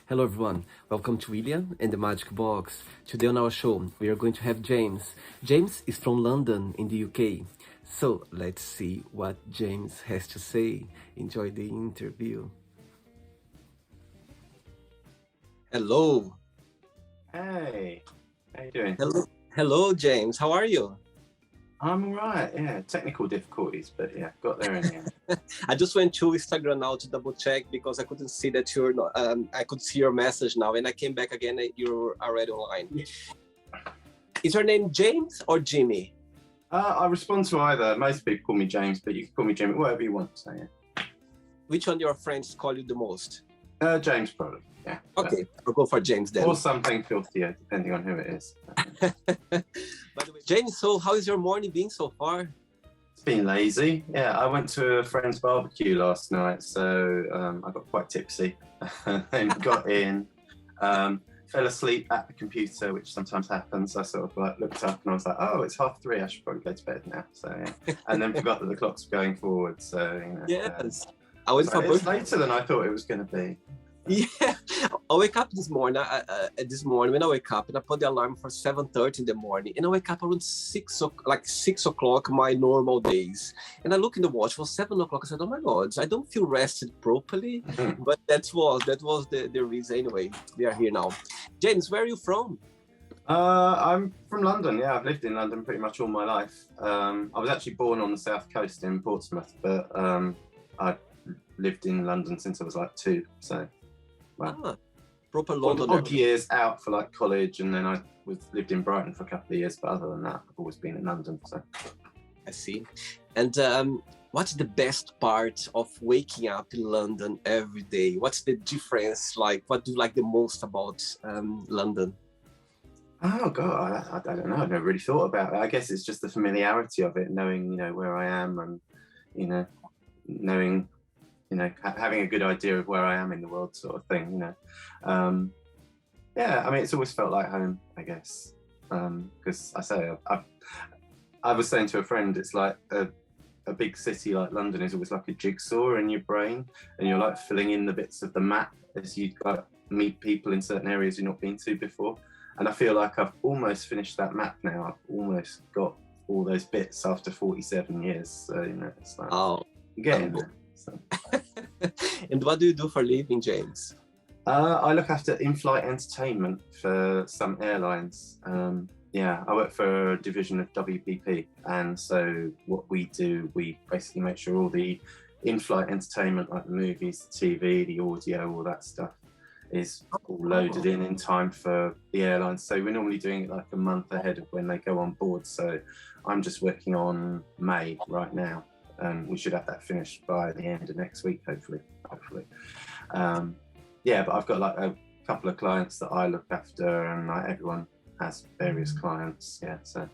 Hello everyone, welcome to William and the Magic Box. Today on our show, we are going to have James. James is from London in the UK. So let's see what James has to say. Enjoy the interview. Hello. Hey, how you doing? Hello James, how are you? I'm all right. Yeah, technical difficulties, but yeah, got there in the end. I just went to Instagram now to double check because I couldn't see that you're not, I could see your message now and I came back again and you're already online. Yeah. Is your name James or Jimmy? I respond to either. Most people call me James, but you can call me Jimmy, whatever you want. So yeah. Which one of your friends call you the most? James probably. Yeah. Okay, I'll go for James then. Or something filthier, depending on who it is. By the way, James, so how is your morning been so far? It's been lazy. Yeah, I went to a friend's barbecue last night, so I got quite tipsy and got in. Fell asleep at the computer, which sometimes happens. I sort of like looked up and I was like, oh, it's 3:30. I should probably go to bed now. So yeah, and then forgot that the clock's going forward. So you know, yes, it's later than I thought it was going to be. Yeah, I wake up this morning. When I wake up, and I put the alarm for 7:30 in the morning, and I wake up around 6 o'clock, my normal days. And I look in the watch for 7 o'clock. I said, "Oh my God, I don't feel rested properly." But that was the reason. Anyway, we are here now. James, where are you from? I'm from London. Yeah, I've lived in London pretty much all my life. I was actually born on the south coast in Portsmouth, but I lived in London since I was like 2. So. Well, proper London. Odd years out for like college, and then I lived in Brighton for a couple of years. But other than that, I've always been in London. So I see. And what's the best part of waking up in London every day? What's the difference? Like, what do you like the most about London? Oh God, I don't know. I've never really thought about it. I guess it's just the familiarity of it, knowing where I am, and knowing. Having a good idea of where I am in the world, sort of thing. Yeah, I mean, it's always felt like home, I guess. Because I was saying to a friend, it's like a big city like London is always like a jigsaw in your brain, and you're like filling in the bits of the map as you meet people in certain areas you've not been to before. And I feel like I've almost finished that map now. I've almost got all those bits after 47 years. So it's like getting there. So. And what do you do for a living, James? I look after in-flight entertainment for some airlines. I work for a division of WPP, and so what we do, we basically make sure all the in-flight entertainment, like the movies, the TV, the audio, all that stuff, is all loaded in time for the airlines. So we're normally doing it like a month ahead of when they go on board. So I'm just working on May right now. We should have that finished by the end of next week, hopefully. But I've got like a couple of clients that I look after, and like everyone has various clients. Yeah, so.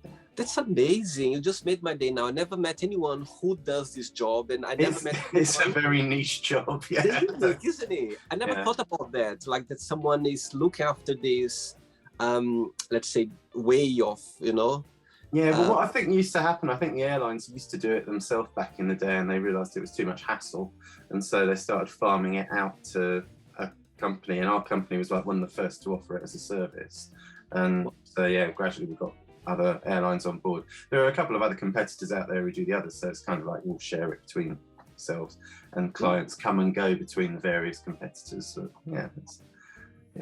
Yeah. That's amazing. You just made my day now. I never met anyone who does this job, and I never met. It's a very niche job, yeah. Isn't it? I never thought about that. Like that, someone is looking after this, let's say, way of Yeah, but what I think used to happen, I think the airlines used to do it themselves back in the day, and they realised it was too much hassle, and so they started farming it out to a company, and our company was like one of the first to offer it as a service. And so gradually we got other airlines on board. There are a couple of other competitors out there who do the others, so it's kind of like we'll share it between ourselves, and clients come and go between the various competitors. So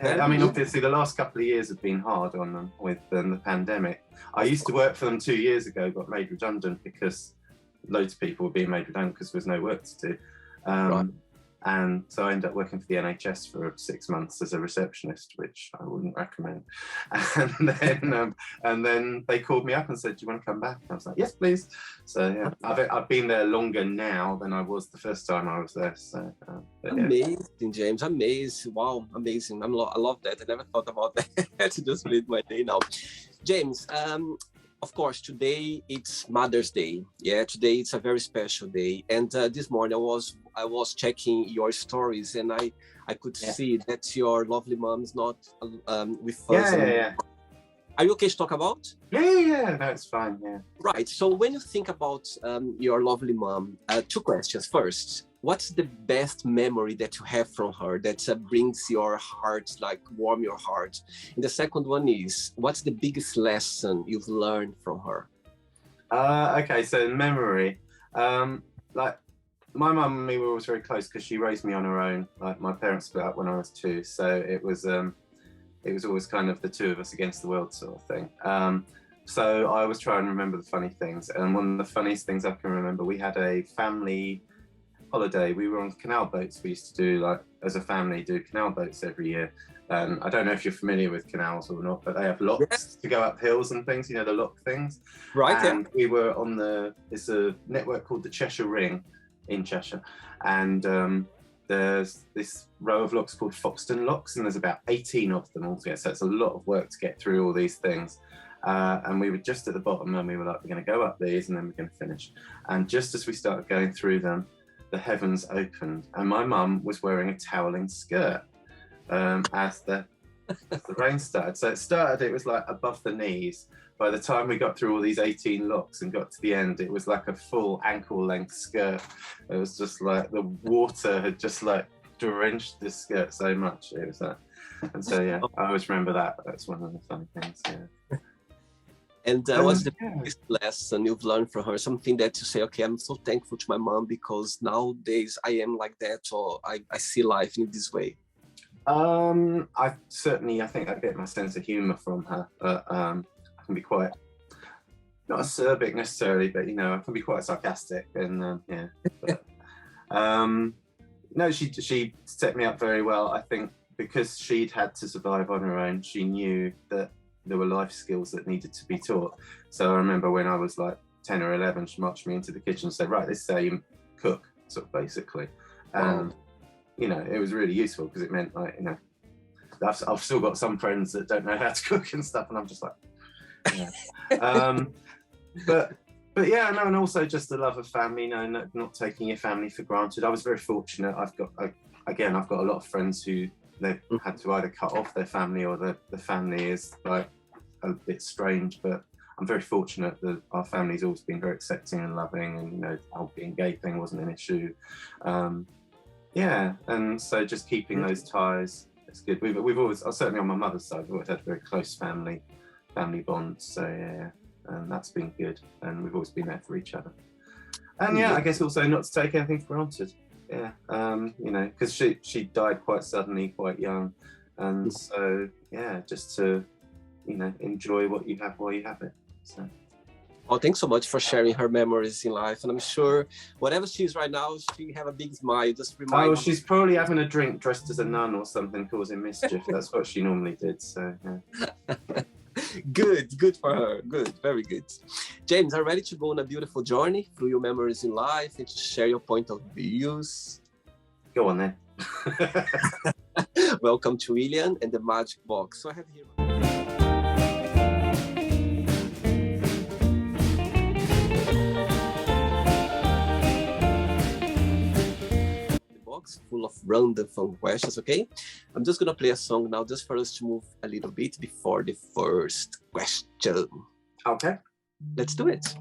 I mean, obviously, the last couple of years have been hard on them with the pandemic. I used to work for them 2 years ago, got made redundant because loads of people were being made redundant because there was no work to do. Right. And so I ended up working for the NHS for 6 months as a receptionist, which I wouldn't recommend. And then they called me up and said, "Do you want to come back?" And I was like, "Yes, please." So yeah, I've been there longer now than I was the first time I was there. So amazing, James, amazing! Wow, amazing! I love that. I never thought about that. Just made my day now, James. Of course, today it's Mother's Day. Yeah, today it's a very special day. And this morning I was checking your stories, and I could see that your lovely mom is not with us. Yeah. Are you okay to talk about? Yeah, no, it's fine, yeah. Right, so when you think about your lovely mom, 2 questions. First, what's the best memory that you have from her that brings your heart, like warm your heart? And the second one is, what's the biggest lesson you've learned from her? Okay, so memory. Like my mum and me were always very close because she raised me on her own. Like my parents split up when I was 2, so it was always kind of the two of us against the world sort of thing. So I always try and remember the funny things, and one of the funniest things I can remember, we had a family holiday. We were on canal boats. We used to do, like, as a family, do canal boats every year. I don't know if you're familiar with canals or not, but they have locks to go up hills and things, you know, the lock things. Right. And we were on there's a network called the Cheshire Ring in Cheshire. And there's this row of locks called Foxton locks, and there's about 18 of them altogether. So it's a lot of work to get through all these things. And we were just at the bottom, and we were like, we're going to go up these and then we're going to finish. And just as we started going through them, the heavens opened, and my mum was wearing a toweling skirt as the rain started. So it was like above the knees. By the time we got through all these 18 locks and got to the end, it was like a full ankle-length skirt. It was just like the water had just like drenched the skirt so much. It was that. And so, yeah, I always remember that. That's one of the funny things, yeah. And what's the biggest lesson you've learned from her? Something that you say, okay, I'm so thankful to my mom because nowadays I am like that, or I see life in this way. I think I get my sense of humor from her. I can be quite, not acerbic necessarily, but, you know, I can be quite sarcastic, and yeah. But, no, she set me up very well. I think because she'd had to survive on her own, she knew that there were life skills that needed to be taught. So I remember when I was like 10 or 11, she marched me into the kitchen and said, right, this is how you cook, sort of basically. And, you know, it was really useful because it meant, like, you know, I've still got some friends that don't know how to cook and stuff, and I'm just like, yeah. But yeah, no, and also just the love of family, you know, not taking your family for granted. I was very fortunate. I've got a lot of friends who they've had to either cut off their family or the family is like a bit strange, but I'm very fortunate that our family's always been very accepting and loving, and, you know, the whole being gay thing wasn't an issue. Yeah, and so just keeping those ties, it's good. We've always, certainly on my mother's side, we've always had very close family bonds, so yeah, and that's been good, and we've always been there for each other. And yeah, I guess also not to take anything for granted. Yeah, you know, because she died quite suddenly, quite young, and so yeah, just to, you know, enjoy what you have while you have it. So. Oh, thanks so much for sharing her memories in life, and I'm sure whatever she is right now, she have a big smile. Just remind. Oh, she's probably having a drink dressed as a nun or something, causing mischief. That's what she normally did. So yeah. Good for her. Good, very good. James, are you ready to go on a beautiful journey through your memories in life and to share your point of views? Go on then. Welcome to William and the Magic Box. So I have here the box full of random fun questions, okay? I'm just gonna play a song now just for us to move a little bit before the first question. Okay. Let's do it.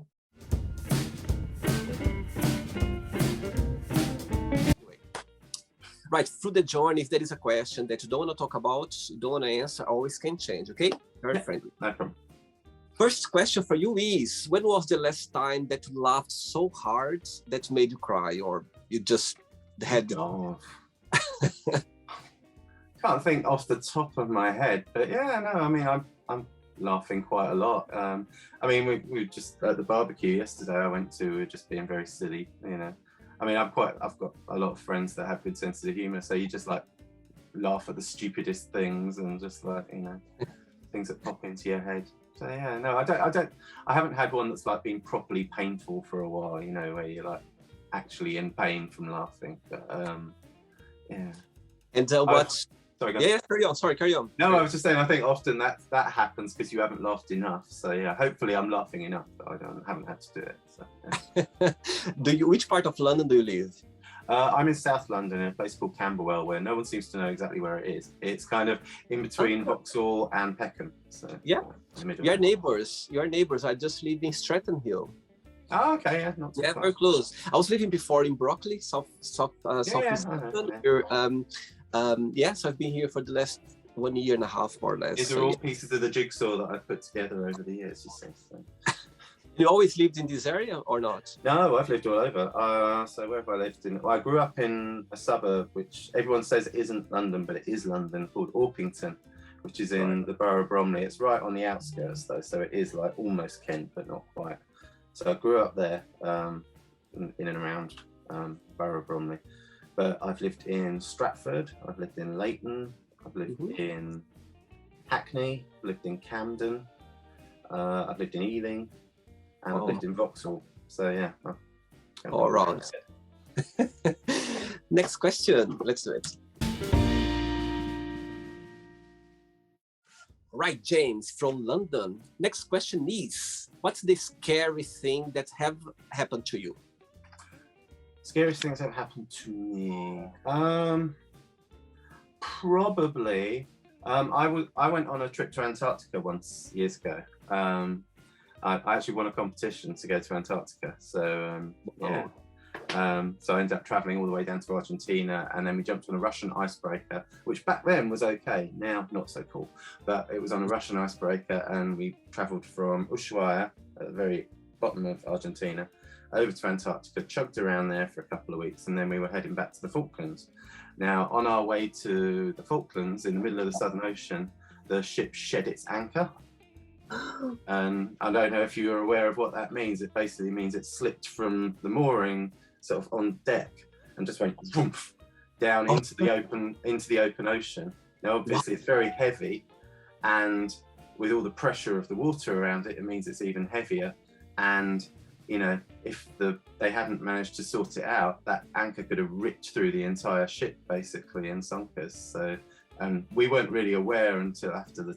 Right, through the journey, if there is a question that you don't want to talk about, you don't want to answer, always can change, okay? Very friendly. No problem. First question for you is, when was the last time that you laughed so hard that made you cry, or you just had... Oh. Can't think off the top of my head, but yeah, no, I mean, I'm laughing quite a lot. I mean, we were just at the barbecue yesterday I went to, we were just being very silly, you know. I mean, I've got a lot of friends that have good senses of humour, so you just like laugh at the stupidest things and just like, you know, things that pop into your head. So yeah, no, I haven't had one that's like been properly painful for a while, you know, where you're like actually in pain from laughing. But yeah. And what's... Sorry, go on. Yeah, carry on. Sorry, carry on. No, I was just saying, I think often that happens because you haven't laughed enough. So yeah, hopefully I'm laughing enough, but I haven't had to do it. So, yeah. Which part of London do you live? I'm in South London, in a place called Camberwell, where no one seems to know exactly where it is. It's kind of in between Vauxhall and Peckham. So yeah, your neighbours. I just live in Stratton Hill. Oh, okay, yeah, not too Yeah, far. very close. I was living before in Broccoli, southeast I know, London. yeah. Yeah, so I've been here for the last 1 year and a half, more or less. These So are all yeah. pieces of the jigsaw that I've put together over the years, you see. So. You always lived in this area or not? No, I've lived all over. So where have I lived in? Well, I grew up in a suburb which everyone says isn't London, but it is London, called Orpington, which is in the borough of Bromley. It's right on the outskirts though, so it is like almost Kent, but not quite. So I grew up there, in and around borough of Bromley. But I've lived in Stratford, I've lived in Leighton, I've lived in Hackney, I've lived in Camden, I've lived in Ealing, and I've lived in Vauxhall. So yeah. All right. Next question. Let's do it. Right, James from London. Next question is, what's the scary thing that have happened to you? Scariest things that have happened to me. Probably. I went on a trip to Antarctica once years ago. I actually won a competition to go to Antarctica. So yeah. So I ended up traveling all the way down to Argentina, and then we jumped on a Russian icebreaker, which back then was okay, now not so cool. But it was on a Russian icebreaker, and we traveled from Ushuaia, at the very bottom of Argentina, over to Antarctica, chugged around there for a couple of weeks, and then we were heading back to the Falklands. Now, on our way to the Falklands, in the middle of the Southern Ocean, the ship shed its anchor. And I don't know if you're aware of what that means. It basically means it slipped from the mooring sort of on deck and just went whoomph, down into the open ocean. Now, obviously, it's very heavy, and with all the pressure of the water around it, it means it's even heavier. And you know, if they hadn't managed to sort it out, that anchor could have ripped through the entire ship basically and sunk us. So, and we weren't really aware until after the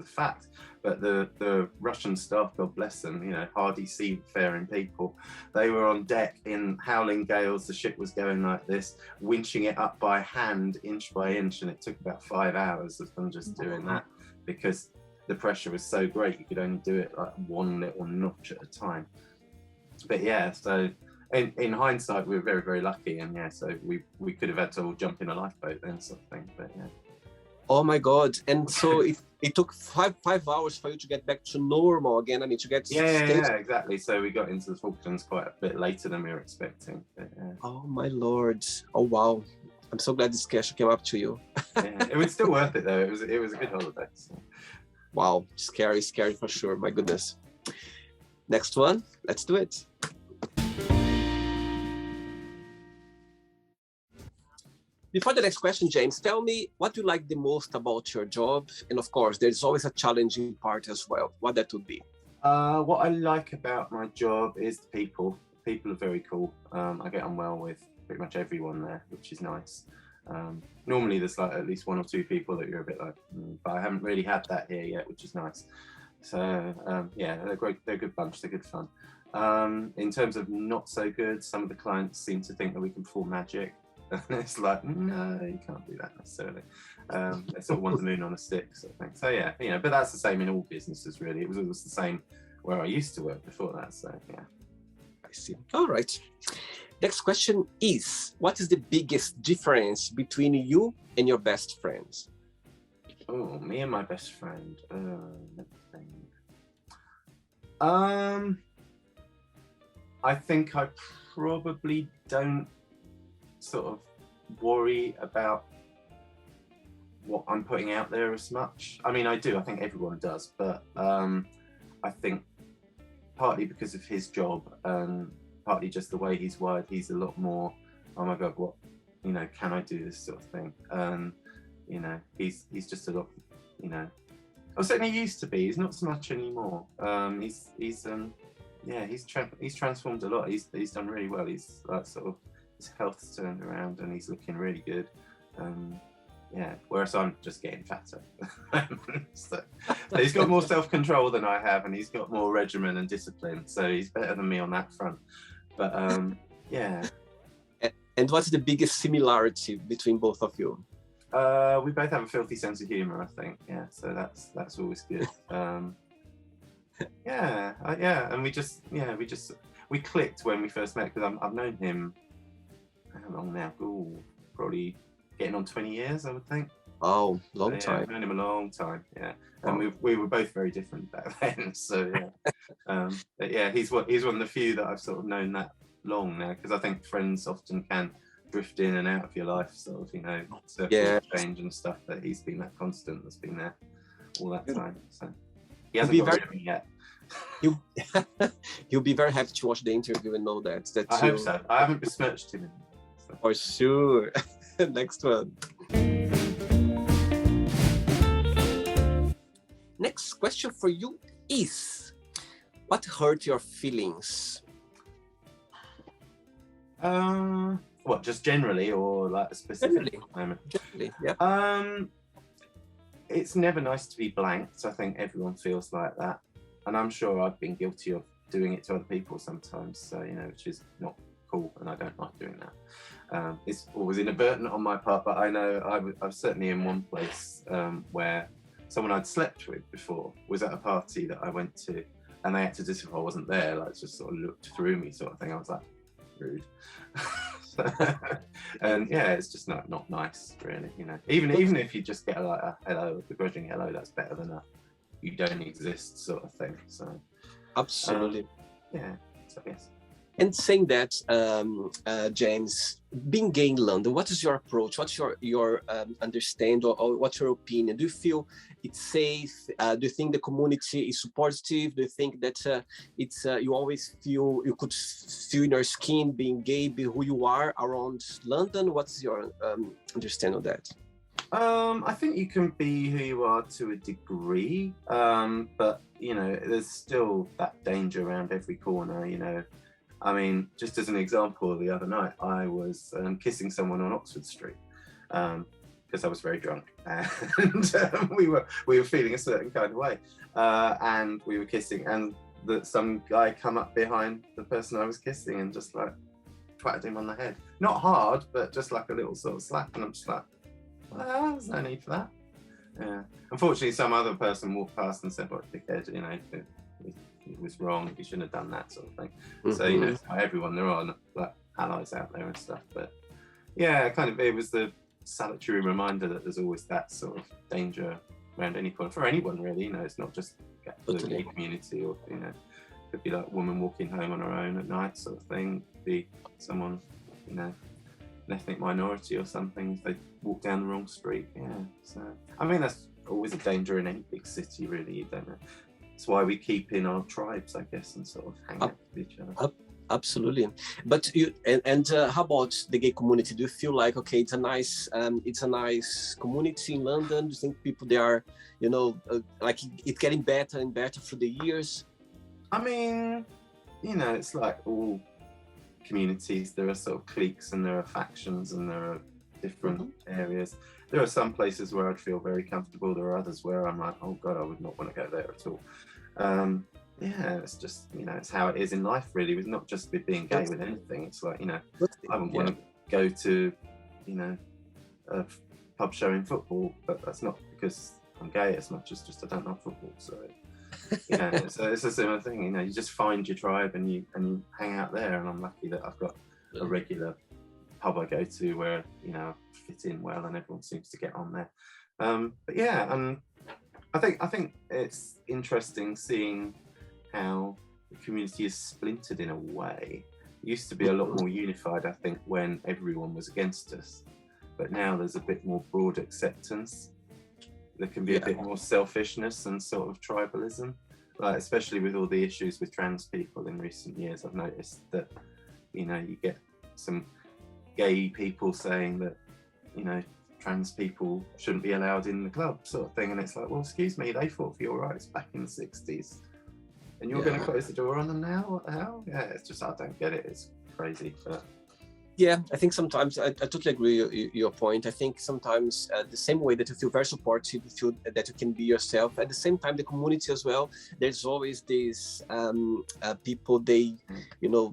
fact. But the Russian staff, God bless them, you know, hardy seafaring people, they were on deck in howling gales. The ship was going like this, winching it up by hand, inch by inch, and it took about 5 hours of them just doing that because the pressure was so great. You could only do it like one little notch at a time. But yeah, so in hindsight, we were very, very lucky, and yeah, so we could have had to all jump in a lifeboat then, sort of thing. But yeah. Oh my God! And so it took five hours for you to get back to normal again. I mean, to get yeah, exactly. So we got into the Falklands quite a bit later than we were expecting. But, yeah. Oh my Lord! Oh wow! I'm so glad this question came up to you. Yeah, it was still worth it though. It was a good holiday. So. Wow, scary for sure. My goodness. Next one. Let's do it. Before the next question, James, tell me what you like the most about your job. And of course, there's always a challenging part as well. What that would be? What I like about my job is the people. People are very cool. I get on well with pretty much everyone there, which is nice. Normally there's like at least one or two people that you're a bit like, but I haven't really had that here yet, which is nice. So yeah, they're great. They're a good bunch. They're good fun. In terms of not so good, some of the clients seem to think that we can perform magic. And it's like, no, you can't do that necessarily. They sort of want the moon on a stick, sort of thing. So yeah, you know, but that's the same in all businesses, really. It was the same where I used to work before that. So yeah. I see. All right. Next question is, what is the biggest difference between you and your best friends? Oh, me and my best friend. Let me think. I think I probably don't sort of worry about what I'm putting out there as much. I mean, I do. I think everyone does, but I think partly because of his job and partly just the way he's wired, he's a lot more, oh my God, what, you know, can I do this sort of thing? You know, he's just a lot, you know, or certainly used to be. He's not so much anymore. He's transformed a lot. He's done really well. He's like sort of, his health's turned around and he's looking really good. Yeah, whereas I'm just getting fatter. So he's got more self-control than I have, and he's got more regimen and discipline. So he's better than me on that front. But yeah. And what's the biggest similarity between both of you? We both have a filthy sense of humor, I think. Yeah, so that's always good. Yeah, and we just we clicked when we first met, because I've known him, how long now? Ooh, probably getting on 20 years, I would think. Oh, long time. I've known him a long time, yeah. Wow. And we were both very different back then, so yeah. But yeah, he's one of the few that I've sort of known that long now, because I think friends often can drift in and out of your life, sort of, you know, circles change and stuff, but he's been that constant that's been there all that time. So he hasn't got rid of me yet. He'll be very happy to watch the interview and know that. I hope so. I haven't besmirched him. So. For sure. Next one. Next question for you is, what hurt your feelings? What, just generally, or like a specific moment? Generally, yeah. It's never nice to be blanked. I think everyone feels like that. And I'm sure I've been guilty of doing it to other people sometimes, so, you know, which is not cool, and I don't like doing that. It's always inadvertent on my part, but I know I was certainly in one place where someone I'd slept with before was at a party that I went to, and they acted as if I wasn't there, like just sort of looked through me sort of thing. I was like, rude. And yeah, it's just not nice, really, you know. Even if you just get a hello, a begrudging hello, that's better than a you don't exist sort of thing. So absolutely. Yeah, so yes. And saying that, James, being gay in London, what is your approach? What's your understanding, or what's your opinion? Do you feel it's safe? Do you think the community is supportive? Do you think that it's you always feel you could feel in your skin being gay, be who you are around London? What's your understanding of that? I think you can be who you are to a degree, but you know, there's still that danger around every corner, you know. I mean, just as an example, the other night I was kissing someone on Oxford Street because I was very drunk, and we were feeling a certain kind of way, and we were kissing, and some guy come up behind the person I was kissing and just like twatted him on the head. Not hard, but just like a little sort of slap, and I'm just like, well, there's no need for that. Yeah. Unfortunately, some other person walked past and said, "What dickhead, you know, it was wrong, you shouldn't have done that," sort of thing. Mm-hmm. So, you know, it's not everyone, there are like allies out there and stuff, but yeah, kind of, it was the salutary reminder that there's always that sort of danger around any point for anyone, really. You know, it's not just the gay community, or, you know, it could be like a woman walking home on her own at night sort of thing, it could be someone, you know, an ethnic minority or something, if they walk down the wrong street. Yeah, so I mean, that's always a danger in any big city, really, you don't know. That's why we keep in our tribes, I guess, and sort of hang out with each other. Absolutely. But you and how about the gay community? Do you feel like, okay, it's a nice community in London? Do you think people there are, you know, like it's getting better and better through the years? I mean, you know, it's like all communities, there are sort of cliques and there are factions and there are different areas. There are some places where I'd feel very comfortable. There are others where I'm like, oh God, I would not want to go there at all. Yeah, it's just, you know, it's how it is in life, really. It's not just with being gay with anything. It's like, you know, I wouldn't want to go to, you know, a pub showing football, but that's not because I'm gay as much as just I don't love football. So, you know, so it's a similar thing. You know, you just find your tribe and you hang out there. And I'm lucky that I've got a regular pub I go to where, you know, I fit in well and everyone seems to get on there. But yeah, and I think it's interesting seeing how the community is splintered in a way. It used to be a lot more unified, I think, when everyone was against us. But now there's a bit more broad acceptance. There can be a bit more selfishness and sort of tribalism, like especially with all the issues with trans people in recent years. I've noticed that, you know, you get some gay people saying that, you know, trans people shouldn't be allowed in the club sort of thing. And it's like, well, excuse me, they fought for your rights back in the 60s. And you're going to close the door on them now? What the hell? Yeah, it's just, I don't get it. It's crazy. But yeah, I think sometimes I totally agree with your point. I think sometimes the same way that you feel very supportive, you feel that you can be yourself. At the same time, the community as well, there's always these people, they, you know,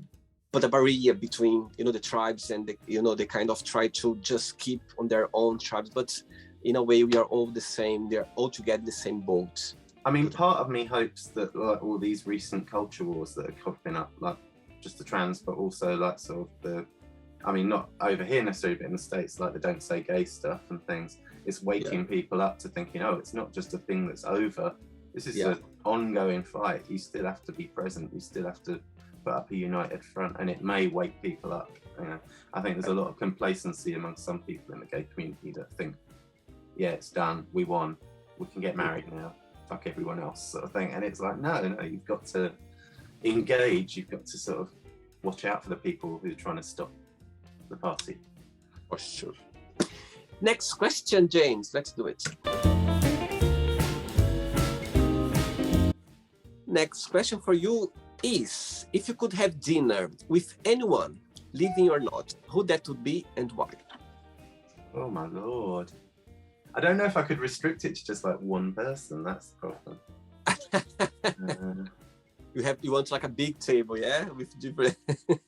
put a barrier between, you know, the tribes, and they kind of try to just keep on their own tribes. But in a way, we are all the same. They're all together the same boat. I mean, part of me hopes that like all these recent culture wars that are cropping up, like just the trans, but also like sort of the, I mean, not over here necessarily, but in the States, like the don't say gay stuff and things. It's waking people up to thinking, oh, it's not just a thing that's over. This is an ongoing fight. You still have to be present. You still have to put up a united front, and it may wake people up. You know, I think there's a lot of complacency among some people in the gay community that think, yeah, it's done. We won. We can get married now. Fuck everyone else, sort of thing. And it's like, no, you've got to engage. You've got to sort of watch out for the people who are trying to stop the party. For sure. Next question, James. Let's do it. Next question for you is, if you could have dinner with anyone, living or not, who that would be and why? Oh my Lord. I don't know if I could restrict it to just like one person. That's the problem. You want like a big table, yeah, with different.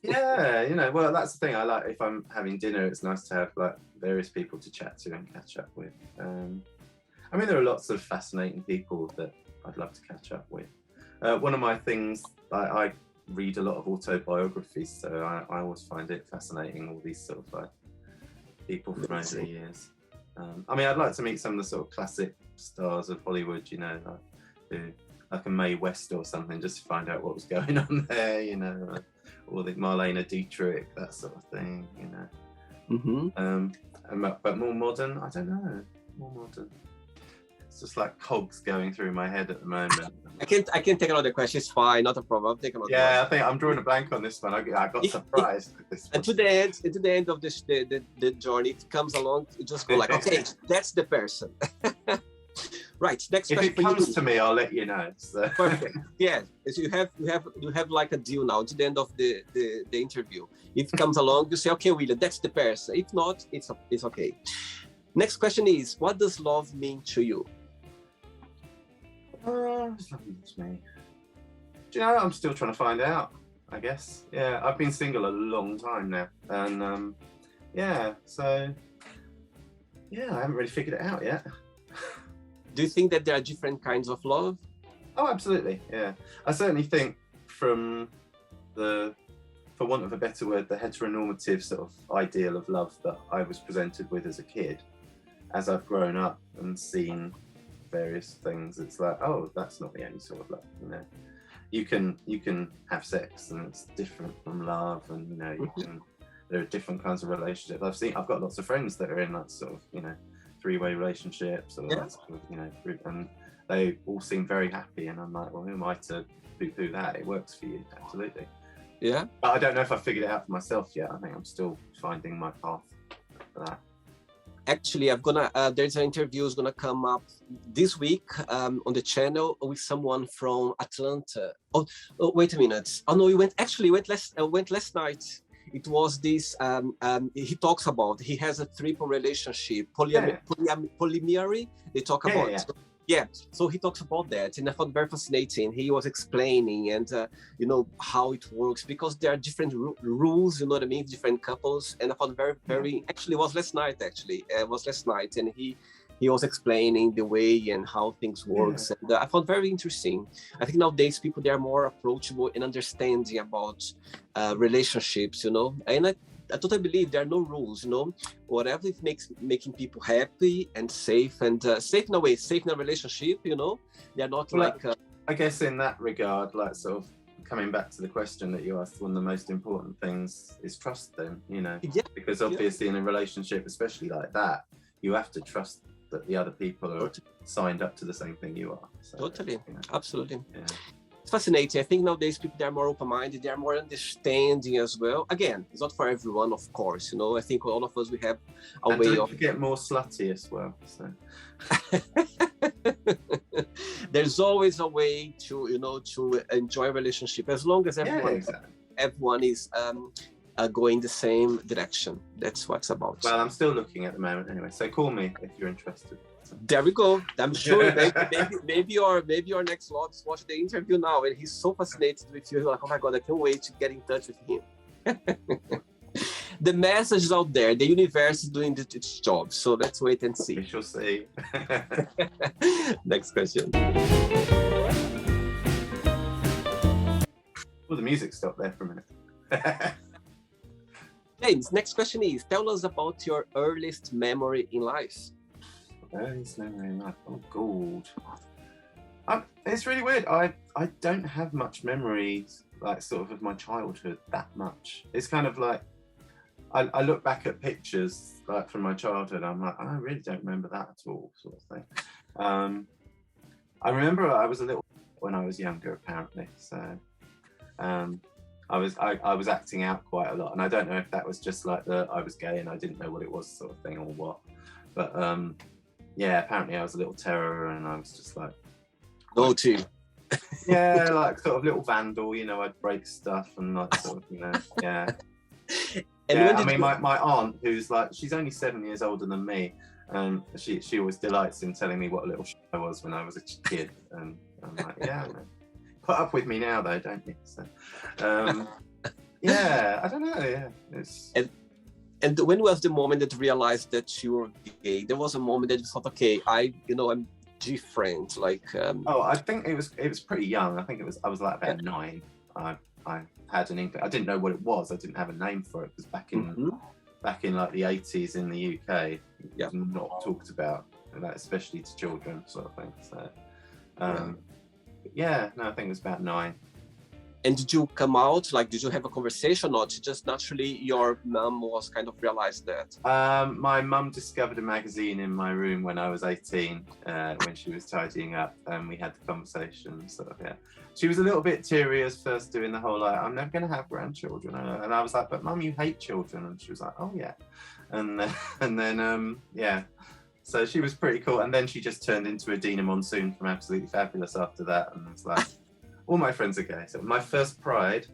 Yeah, you know, well, that's the thing. I like, if I'm having dinner, it's nice to have like various people to chat to and catch up with. I mean, there are lots of fascinating people that I'd love to catch up with. One of my things, I read a lot of autobiographies, so I always find it fascinating, all these sort of like people from over the years. I mean, I'd like to meet some of the sort of classic stars of Hollywood, you know, like a Mae West or something, just to find out what was going on there, you know, or the Marlene Dietrich, that sort of thing, you know. But more modern, I don't know, more modern. It's just like cogs going through my head at the moment. I can take another question. It's fine, not a problem. I'll take another one. I think I'm drawing a blank on this one. I got surprised with this one. And to the end of this, the journey, it comes along, you just go like, okay, that's the person. Right. Next question. If it comes to me, I'll let you know. So. Perfect. Yeah. So you have like a deal now to the end of the interview. If it comes along, you say, okay, William, that's the person. If not, it's okay. Next question is, what does love mean to you? What does love mean to me? Do you know, I'm still trying to find out, I guess. Yeah, I've been single a long time now. And so I haven't really figured it out yet. Do you think that there are different kinds of love? Oh, absolutely, yeah. I certainly think for want of a better word, the heteronormative sort of ideal of love that I was presented with as a kid, as I've grown up and seen various things, it's like, oh, that's not the only sort of love, you know. You can have sex and it's different from love, and you know, there are different kinds of relationships. I've got lots of friends that are in that sort of, you know, three-way relationships or that sort of, you know, and they all seem very happy, and I'm like, well, who am I to poo-poo that? It works for you, absolutely. Yeah. But I don't know if I've figured it out for myself yet. I think I'm still finding my path for that. Actually, there's an interview is gonna come up this week on the channel with someone from Atlanta. Oh, wait a minute. Oh no, he went last night. It was this. He talks about. He has a triple relationship, polyamory. They talk about. Yeah, so he talks about that, and I found very fascinating. He was explaining, and you know, how it works, because there are different rules, you know what I mean, different couples, and I found very. Actually, it was last night. And he was explaining the way and how things works, and I found very interesting. I think nowadays people, they are more approachable and understanding about relationships, you know, and I totally believe there are no rules, you know. Whatever it making people happy and safe, and safe in a way, safe in a relationship, you know. They're not I guess in that regard, like sort of coming back to the question that you asked, one of the most important things is trust then, you know. Yeah. Because obviously in a relationship, especially like that, you have to trust that the other people are signed up to the same thing you are. So, totally, you know, absolutely. Yeah. It's fascinating. I think nowadays people, they're more open-minded, they're more understanding as well. Again, it's not for everyone, of course, you know. I think all of us, we have a way of... get more slutty as well, so... There's always a way to, you know, to enjoy a relationship, as long as everyone is going the same direction. That's what it's about. Well, I'm still looking at the moment anyway, so call me if you're interested. There we go. I'm sure maybe your next love is watching the interview now, and he's so fascinated with you. Like, oh my God, I can't wait to get in touch with him. The message is out there. The universe is doing its job. So let's wait and see. We shall see. Next question. Well, the music stopped there for a minute. James, next question is, tell us about your earliest memory in life. Earliest memory in life. Oh, God. It's really weird. I don't have much memories, like, sort of my childhood that much. It's kind of like, I look back at pictures, like, from my childhood, I'm like, I really don't remember that at all, sort of thing. I remember I was a little when I was younger, apparently, so I was acting out quite a lot, and I don't know if that was just like I was gay and I didn't know what it was sort of thing or what, but yeah, apparently I was a little terror, and I was just like Naughty. yeah, like sort of little vandal, you know, I'd break stuff and like sort of, you know, yeah. And yeah, I mean, my aunt, who's like, she's only 7 years older than me, she always delights in telling me what a little I was when I was a kid, and I'm like, yeah, put up with me now though, don't you? So, yeah, I don't know, yeah. And when was the moment that you realized that you were gay? There was a moment that you thought, okay, I'm different, like... Oh, I think it was pretty young. I think I was like about 9. I had an inkling. I didn't know what it was. I didn't have a name for it, because back in like the 80s in the UK, it was not talked about, like, especially to children, sort of thing. So, yeah, no, I think it was about 9. And did you come out, like, did you have a conversation, or just naturally your mum was kind of realized that? My mum discovered a magazine in my room when I was 18, when she was tidying up, and we had the conversation, sort of, yeah. She was a little bit teary as first, doing the whole, like, I'm never going to have grandchildren. And I was like, but Mum, you hate children. And she was like, oh, yeah. And then, yeah. So she was pretty cool. And then she just turned into Adina Monsoon from Absolutely Fabulous after that. And it's like, all my friends are gay. So my first Pride,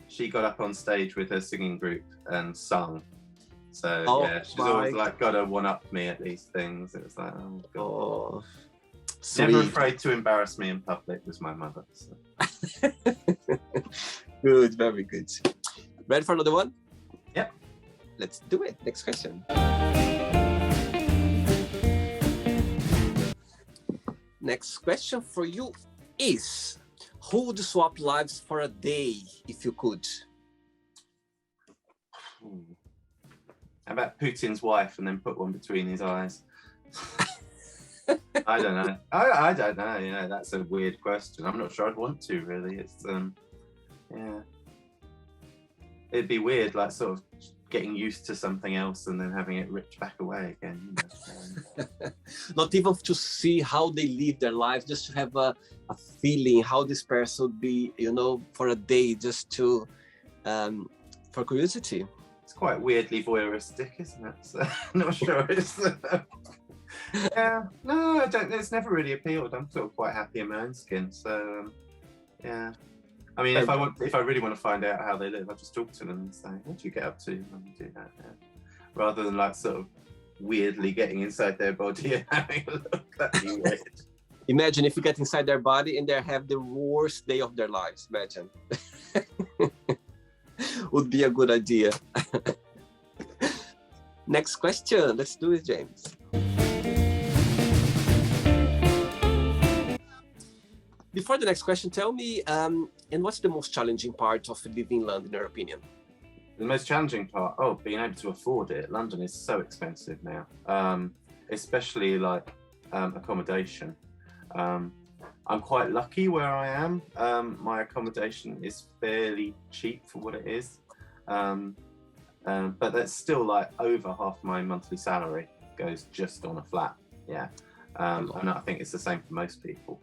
she got up on stage with her singing group and sung. So, yeah, she's always, like, got to one-up me at these things. It was like, oh, God. Oh. Never afraid to embarrass me in public was my mother. So. Good, very good. Ready for another one? Yep. Let's do it. Next question. Next question for you is, who would swap lives for a day if you could? How about Putin's wife and then put one between his eyes? I don't know. I don't know. You know, that's a weird question. I'm not sure I'd want to, really. It's yeah. It'd be weird, like, sort of getting used to something else and then having it ripped back away again. You know? Not even to see how they live their lives, just to have a feeling how this person would be, you know, for a day, just to for curiosity. It's quite weirdly voyeuristic, isn't it? So, I'm not sure it's. Yeah, no, I don't. It's never really appealed. I'm sort of quite happy in my own skin. So, yeah. I mean, if I really want to find out how they live, I just talk to them and say, "What do you get up to when you do that?" Yeah. Rather than, like, sort of weirdly getting inside their body and having a look. That'd be weird. Imagine if you get inside their body and they have the worst day of their lives. Imagine. Would be a good idea. Next question. Let's do it, James. Before the next question, tell me, and what's the most challenging part of living in London, in your opinion? The most challenging part, being able to afford it. London is so expensive now, especially, like, accommodation. I'm quite lucky where I am. My accommodation is fairly cheap for what it is, but that's still, like, over half my monthly salary goes just on a flat. Yeah, and I think it's the same for most people.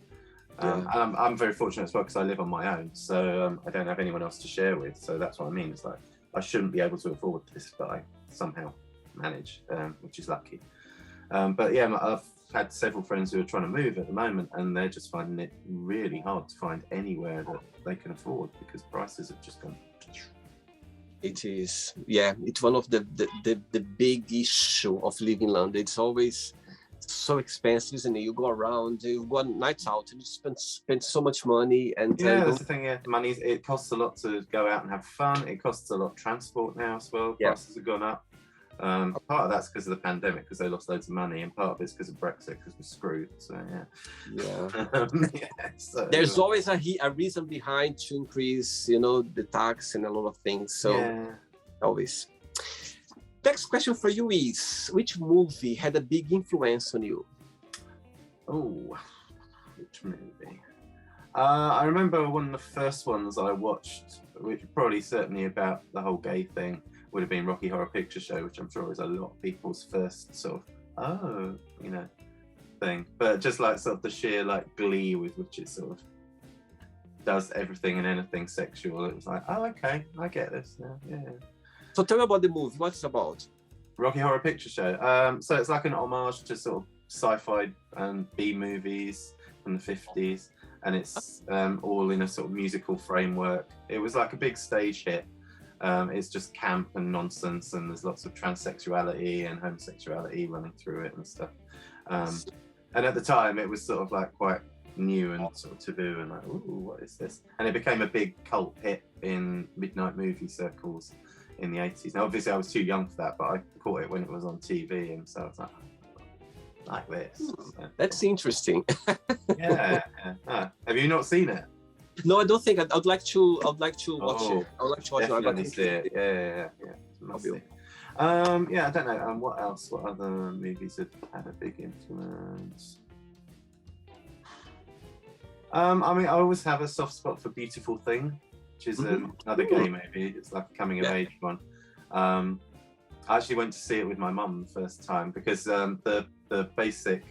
I'm very fortunate as well because I live on my own, so I don't have anyone else to share with. So that's what I mean. It's like I shouldn't be able to afford this, but I somehow manage, which is lucky. But yeah, I've had several friends who are trying to move at the moment, and they're just finding it really hard to find anywhere that they can afford because prices have just gone. It is, yeah. It's one of the big issue of living in London. It's always so expensive, and you go around, you go on nights out, and you spend so much money. And yeah, that's the thing. Yeah, money. It costs a lot to go out and have fun. It costs a lot of transport now as well. Yeah. Prices have gone up. Part of that's because of the pandemic, because they lost loads of money, and part of it's because of Brexit, because we're screwed. So so, there's always a reason behind to increase, the tax and a lot of things. So always. Next question for you is, which movie had a big influence on you? Oh, which movie? I remember one of the first ones I watched, which probably certainly about the whole gay thing, would have been Rocky Horror Picture Show, which I'm sure is a lot of people's first sort of, thing. But just like sort of the sheer like glee with which it sort of does everything and anything sexual. It was like, oh, okay, I get this now. Yeah. So tell me about the movie. What's it about? Rocky Horror Picture Show. So it's like an homage to sort of sci-fi and B movies from the 50s, and it's all in a sort of musical framework. It was like a big stage hit. It's just camp and nonsense, and there's lots of transsexuality and homosexuality running through it and stuff. And at the time, it was sort of like quite new and sort of taboo, and like, ooh, what is this? And it became a big cult hit in midnight movie circles in the 80s. Now, obviously, I was too young for that, but I caught it when it was on TV, and so I was like this. So, that's interesting. yeah. Have you not seen it? No, I don't think. I'd like to watch it. I would like to watch definitely it. See it. Yeah. Must see. I don't know. What else? What other movies have had a big influence? I mean, I always have a soft spot for Beautiful Thing, which is another gay movie. It's like a coming of age one. I actually went to see it with my mum the first time because the basic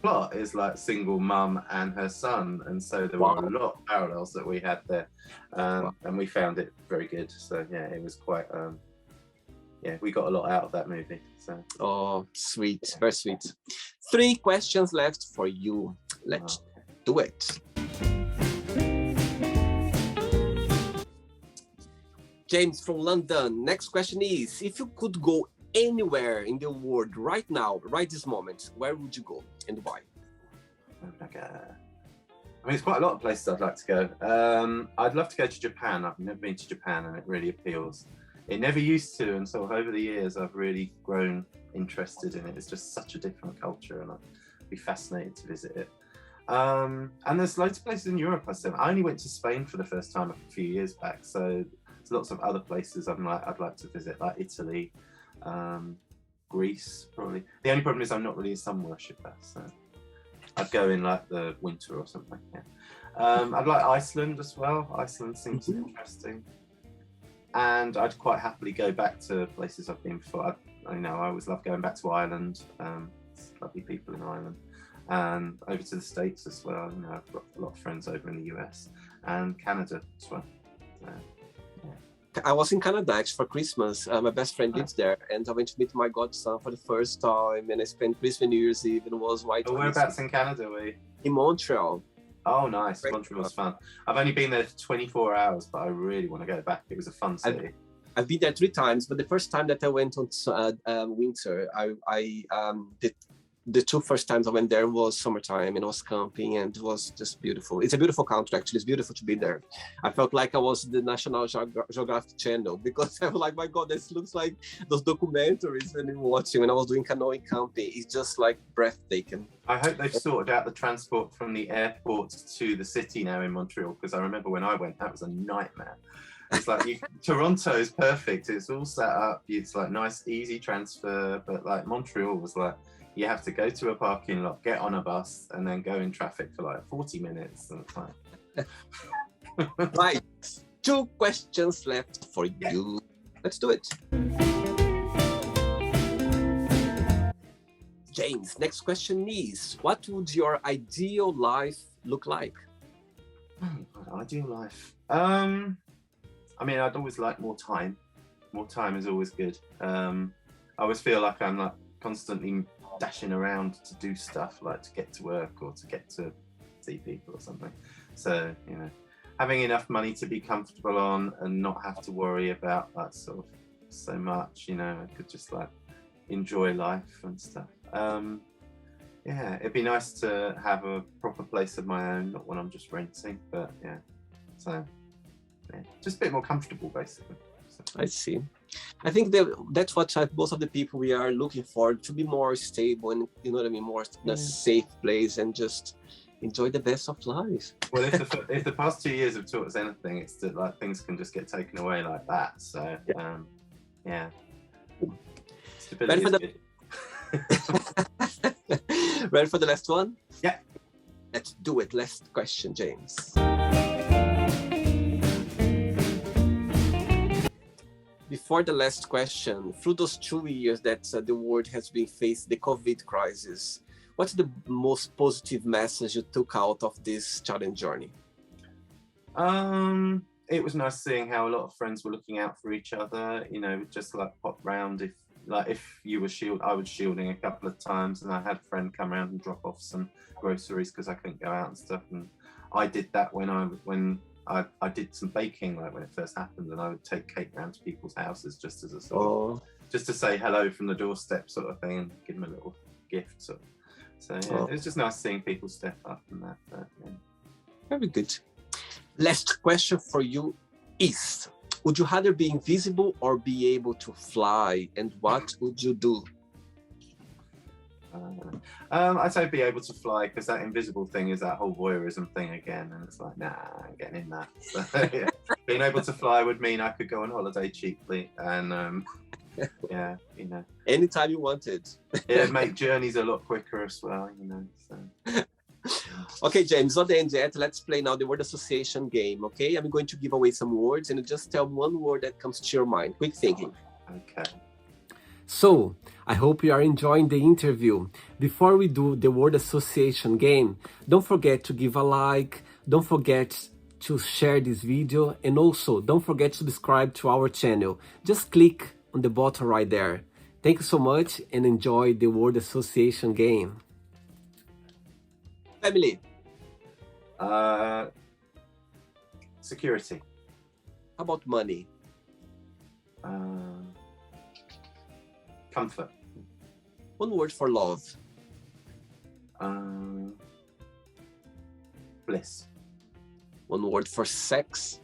plot is like single mum and her son, and so there were a lot of parallels that we had there, and we found it very good. So yeah, it was quite we got a lot out of that movie. So sweet, very sweet. 3 questions left for you. Let's do it. James from London. Next question is, if you could go anywhere in the world right now, right this moment, where would you go and why? I mean, it's quite a lot of places I'd like to go. I'd love to go to Japan. I've never been to Japan, and it really appeals. It never used to, and sort of over the years, I've really grown interested in it. It's just such a different culture, and I'd be fascinated to visit it. And there's loads of places in Europe. I only went to Spain for the first time a few years back, so there's lots of other places I'd like to visit, like Italy, Greece, probably. The only problem is I'm not really a sun worshipper, so I'd go in like the winter or something. Yeah. I'd like Iceland as well. Iceland seems interesting, and I'd quite happily go back to places I've been before. I always love going back to Ireland. It's lovely people in Ireland, and over to the States as well. I've got a lot of friends over in the US and Canada as well. I was in Canada actually for Christmas. My best friend lives there, and I went to meet my godson for the first time, and I spent Christmas and New Year's Eve, and it was white. Whereabouts in Canada were you? In Montreal. Oh, nice. Montreal was fun. I've only been there for 24 hours, but I really want to go back. It was a fun city. I've been there 3 times, but the first time that I went on winter, I did. The 2 first times I went there was summertime, and I was camping, and it was just beautiful. It's a beautiful country, actually. It's beautiful to be there. I felt like I was the National Geographic Channel, because I was like, my God, this looks like those documentaries when you're watching when I was doing canoeing camping. It's just like breathtaking. I hope they've sorted out the transport from the airport to the city now in Montreal, because I remember when I went, that was a nightmare. It's like Toronto is perfect. It's all set up. It's like nice, easy transfer, but like Montreal was like, you have to go to a parking lot, get on a bus, and then go in traffic for like 40 minutes. And it's like... Right. 2 questions left for you. Let's do it. James, next question is, what would your ideal life look like? Ideal life. I mean, I'd always like more time. More time is always good. I always feel like I'm like constantly dashing around to do stuff, like to get to work or to get to see people or something. So, having enough money to be comfortable on and not have to worry about that sort of so much, I could just like enjoy life and stuff. It'd be nice to have a proper place of my own, not one I'm just renting, but just a bit more comfortable, basically. So. I see. I think that's what most of the people we are looking for, to be more stable and, you know what I mean, more in a safe place and just enjoy the best of life. Well, if the past 2 years have taught us anything, it's that like things can just get taken away like that. So yeah, stability is good. Ready for the last one? Yeah. Let's do it. Last question, James. Before the last question, through those 2 years that the world has been facing the COVID crisis, what's the most positive message you took out of this challenge journey? It was nice seeing how a lot of friends were looking out for each other. You know, just like pop round if you were I was shielding a couple of times, and I had a friend come around and drop off some groceries because I couldn't go out and stuff. And I did that when I did some baking, like when it first happened, and I would take cake round to people's houses just as a sort of, just to say hello from the doorstep sort of thing and give them a little gift. So yeah, it was just nice seeing people step up and that. Yeah. Very good. Last question for you is, would you rather be invisible or be able to fly? And what would you do? I'd say be able to fly, because that invisible thing is that whole voyeurism thing again, and it's like, nah, I'm getting in that. So, yeah. Being able to fly would mean I could go on holiday cheaply, and yeah, you know, anytime you wanted. Yeah, make journeys a lot quicker as well, you know. So. Okay, James, not the end yet. Let's play now the word association game. Okay, I'm going to give away some words, and you just tell one word that comes to your mind. Quick thinking. Okay. So, I hope you are enjoying the interview. Before we do the word association game, don't forget to give a like, don't forget to share this video, and also don't forget to subscribe to our channel. Just click on the button right there. Thank you so much and enjoy the word association game. Family. Security. How about money? Comfort. One word for love. Bliss. One word for sex.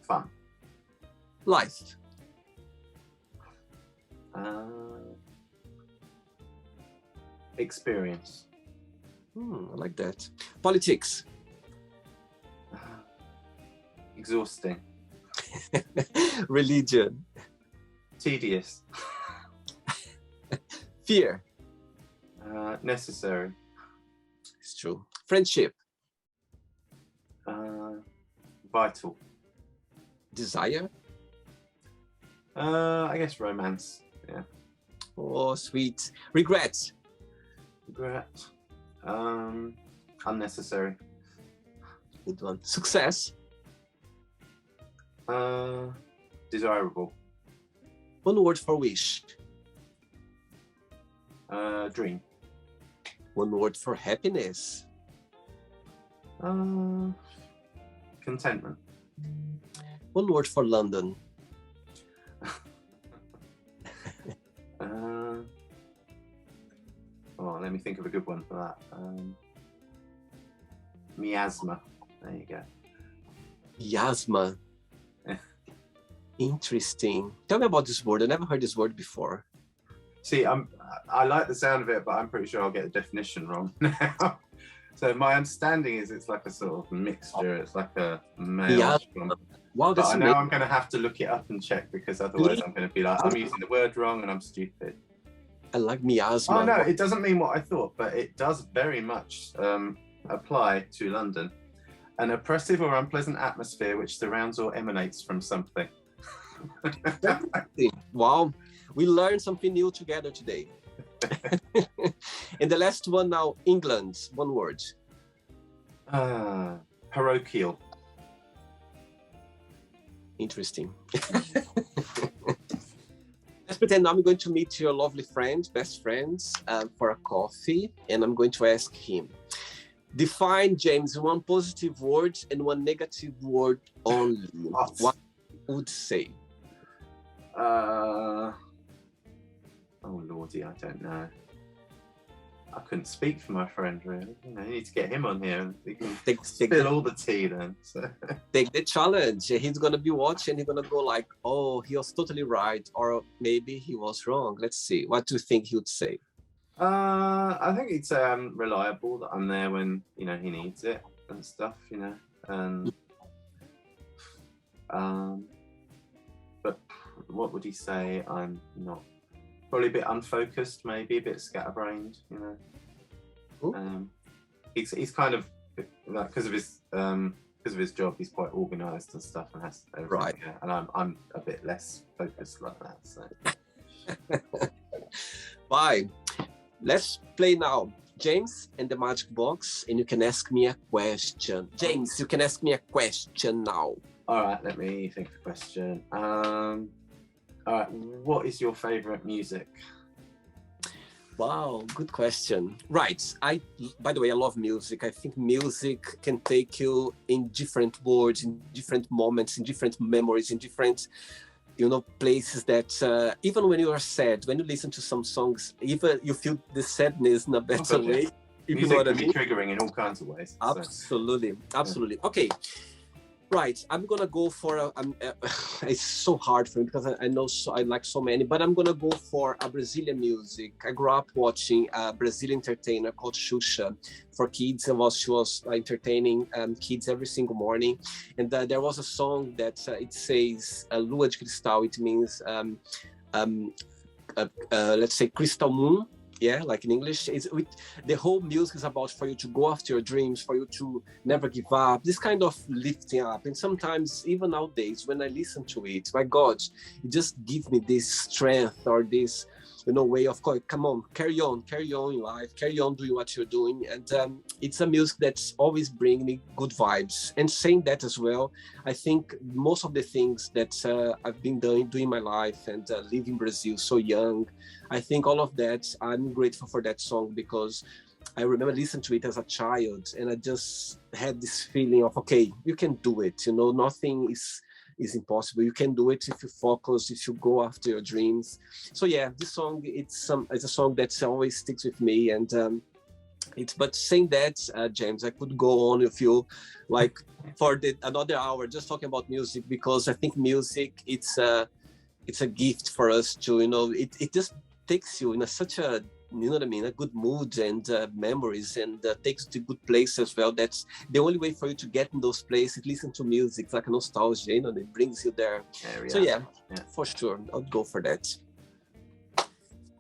Fun. Life. Experience. I like that. Politics. Exhausting. Religion. Tedious. Fear. Necessary. It's true. Friendship. Vital. Desire. I guess romance. Yeah. Oh, sweet. Regret. Regret. Unnecessary. Good one. Success. Desirable. One word for wish. Dream. One word for happiness. Contentment. One word for London. Let me think of a good one for that. Miasma. There you go. Miasma. Interesting. Tell me about this word. I never heard this word before. See, I like the sound of it, but I'm pretty sure I'll get the definition wrong now. So my understanding is it's like a sort of mixture. It's like a male. Wow, that's but now I'm going to have to look it up and check, because otherwise I'm going to be like, I'm using the word wrong and I'm stupid. I like miasma. Oh no, it doesn't mean what I thought, but it does very much apply to London. An oppressive or unpleasant atmosphere which surrounds or emanates from something. Wow, we learned something new together today. And the last one now, England. One word. Parochial. Interesting. Let's pretend now I'm going to meet your lovely friend, best friends, for a coffee, and I'm going to ask him. Define, James, one positive word and one negative word only. What would say? Oh lordy, I don't know. I couldn't speak for my friend really. You need to get him on here and he can take all the tea then. So. Take the challenge. He's gonna be watching. He's gonna go like, "Oh, he was totally right," or maybe he was wrong. Let's see. What do you think he would say? I think it's reliable, that I'm there when he needs it and stuff. And but what would he say? I'm not. Probably a bit unfocused, maybe a bit scatterbrained. He's kind of like, because of his job, he's quite organised and stuff, and has everything. Right. Yeah. And I'm a bit less focused like that. So. Bye. Let's play now, James and the Magic Box, and you can ask me a question. James, you can ask me a question now. All right, let me think of a question. All right, what is your favourite music? Wow, good question. Right, by the way, I love music. I think music can take you in different worlds, in different moments, in different memories, in different, places that even when you are sad, when you listen to some songs, even you feel the sadness in a better way. If music you know what can I mean? be triggering in all kinds of ways. Absolutely, absolutely. Okay. Right, I'm gonna go for it's so hard for me because I know I like so many, but I'm gonna go for a Brazilian music. I grew up watching a Brazilian entertainer called Xuxa for kids. She was entertaining kids every single morning, and there was a song that it says "Lua de Cristal." It means let's say crystal moon. Yeah, like in English, the whole music is about for you to go after your dreams, for you to never give up, this kind of lifting up. And sometimes, even nowadays, when I listen to it, my God, it just gives me this strength or this, way of going, come on, carry on in life, carry on doing what you're doing. And it's a music that's always bringing me good vibes. And saying that as well, I think most of the things that I've been doing in my life and living in Brazil so young, I think all of that, I'm grateful for that song because I remember listening to it as a child and I just had this feeling of, okay, you can do it. Nothing is impossible. You can do it if you focus, if you go after your dreams. So yeah, this song, it's a song that always sticks with me. And but saying that, James, I could go on with you like for another hour just talking about music, because I think music, it's a gift for us to, it just takes you in such a, a good mood and memories, and takes you to good place as well. That's the only way for you to get in those places. Listen to music, it's like a nostalgia, it brings you there. So yeah, for sure, I'll go for that.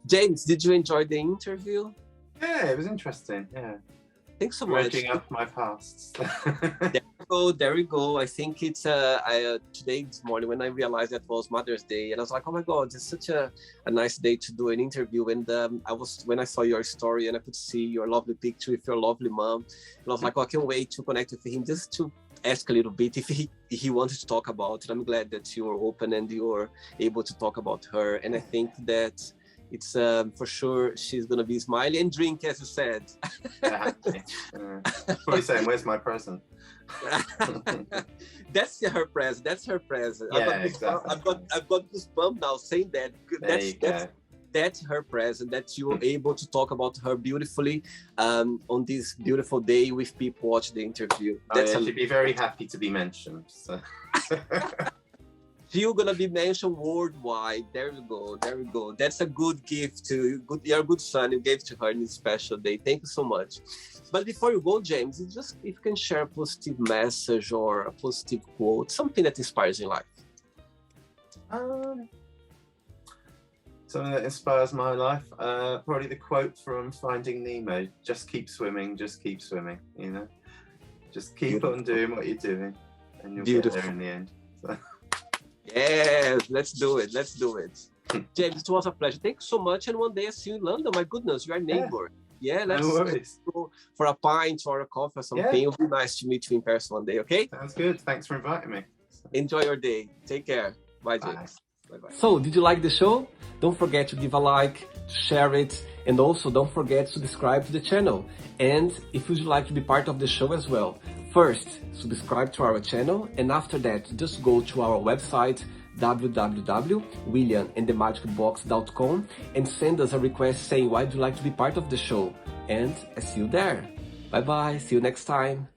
James, did you enjoy the interview? Yeah, it was interesting. Yeah. Thanks so much. Bridging up my past. There we go. I think it's today, this morning, when I realized that was Mother's Day, and I was like, oh my God, it's such a nice day to do an interview. And when I saw your story and I could see your lovely picture with your lovely mom, and I was like, oh, I can't wait to connect with him just to ask a little bit if he wanted to talk about it. I'm glad that you were open and you were able to talk about her. And I think that it's for sure she's gonna be smiling and drink, as you said. Probably saying, "Where's my present?" That's her present. That's her present. Yeah, exactly. I've got this bump now saying that. That's her present. That you were able to talk about her beautifully on this beautiful day with people watch the interview. She'd be very happy to be mentioned. So. You're gonna be mentioned worldwide. There we go. That's a good gift you're a good son you gave to her in this special day. Thank you so much. But before you go, James, if you can share a positive message or a positive quote, something that inspires your life. Something that inspires my life, probably the quote from Finding Nemo: "Just keep swimming, just keep swimming." Just keep on doing what you're doing, and you'll get there in the end. So. Yes, let's do it. James, it was a pleasure. Thanks so much. And one day I see you in London. My goodness, you're a neighbor. Yeah, let's go for a pint or a coffee or something. It would be nice to meet you in person one day, okay? Sounds good. Thanks for inviting me. Enjoy your day. Take care. Bye, James. Bye-bye. So, did you like the show? Don't forget to give a like, to share it, and also don't forget to subscribe to the channel. And if you'd like to be part of the show as well, first, subscribe to our channel, and after that, just go to our website, www.williamandthemagicbox.com and send us a request saying why would you like to be part of the show. And I see you there. Bye bye. See you next time.